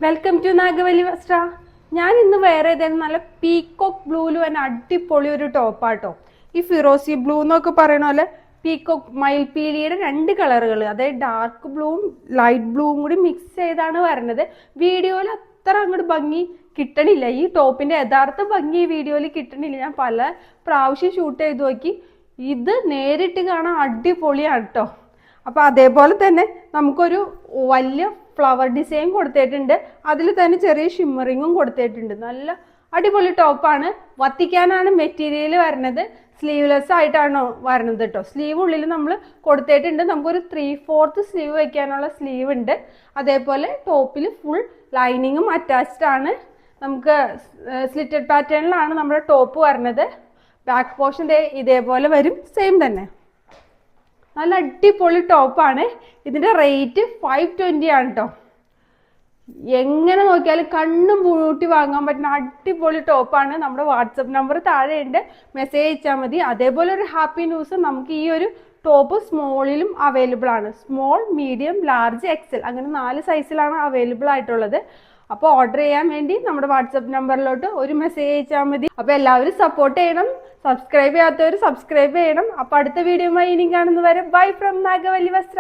Welcome to Nagavalli വസ്ത്ര. ഞാൻ ഇന്ന് വേറെ ഏതായാലും നല്ല പീക്കോക്ക് ബ്ലൂവിൽ തന്നെ അടിപൊളി ഒരു ടോപ്പാട്ടോ. ഈ ഫിറോസി ബ്ലൂ എന്നൊക്കെ പറയുന്ന പോലെ പീക്കോക്ക് മയിൽപീലിയുടെ രണ്ട് കളറുകൾ, അതായത് ഡാർക്ക് ബ്ലൂവും ലൈറ്റ് ബ്ലൂവും കൂടി മിക്സ് ചെയ്താണ് വരുന്നത്. വീഡിയോയിൽ അത്ര അങ്ങോട്ട് ഭംഗി കിട്ടണില്ല. ഈ ടോപ്പിന്റെ യഥാർത്ഥ ഭംഗി ഈ വീഡിയോയിൽ കിട്ടണില്ല. ഞാൻ പല പ്രാവശ്യം ഷൂട്ട് ചെയ്ത് നോക്കി. ഇത് നേരിട്ട് കാണാൻ അടിപൊളിയാണ് കേട്ടോ. അപ്പോൾ അതേപോലെ തന്നെ നമുക്കൊരു വലിയ ഫ്ലവർ ഡിസൈൻ കൊടുത്തിട്ടുണ്ട്. അതിൽ തന്നെ ചെറിയ ഷിമ്മറിങ്ങും കൊടുത്തിട്ടുണ്ട്. നല്ല അടിപൊളി ടോപ്പാണ്. വത്തിക്കാനാണ് മെറ്റീരിയൽ വരുന്നത്. സ്ലീവ്ലെസ് ആയിട്ടാണ് വരുന്നത് കേട്ടോ. സ്ലീവ് ഉള്ളിൽ നമ്മൾ കൊടുത്തിട്ടുണ്ട്. നമുക്കൊരു 3/4 സ്ലീവ് വയ്ക്കാനുള്ള സ്ലീവ് ഉണ്ട്. അതേപോലെ ടോപ്പിൽ ഫുൾ ലൈനിങ്ങും അറ്റാച്ച്ഡ് ആണ്. നമുക്ക് സ്ലിറ്റഡ് പാറ്റേണിലാണ് നമ്മുടെ ടോപ്പ് വരുന്നത്. ബാക്ക് പോർഷൻ ഇതേപോലെ വരും, സെയിം തന്നെ. നല്ല അടിപൊളി ടോപ്പാണ്. ഇതിൻ്റെ റേറ്റ് 520 ആണ് കേട്ടോ. എങ്ങനെ നോക്കിയാലും കണ്ണും പൂട്ടി വാങ്ങാൻ പറ്റുന്ന അടിപൊളി ടോപ്പാണ്. നമ്മുടെ വാട്സപ്പ് നമ്പർ താഴെയുണ്ട്, മെസ്സേജ് അയച്ചാൽ മതി. അതേപോലെ ഒരു ഹാപ്പി ന്യൂസ്, നമുക്ക് ഈ ഒരു ടോപ്പ് സ്മോളിലും അവൈലബിൾ ആണ്. സ്മോൾ, മീഡിയം, ലാർജ്, എക്സൽ അങ്ങനെ 4 സൈസിലാണ് അവൈലബിൾ ആയിട്ടുള്ളത്. അപ്പോൾ ഓർഡർ ചെയ്യാൻ വേണ്ടി നമ്മുടെ വാട്സപ്പ് നമ്പറിലോട്ട് ഒരു മെസ്സേജ് അയച്ചാൽ മതി. അപ്പോൾ എല്ലാവരും സപ്പോർട്ട് ചെയ്യണം. സബ്സ്ക്രൈബ് ചെയ്യാത്തവർ സബ്സ്ക്രൈബ് ചെയ്യണം. അപ്പോൾ അടുത്ത വീഡിയോയുമായി ഇനി കാണുന്നവരെ ബൈ ഫ്രം നാഗവല്ലി വസ്ത്ര.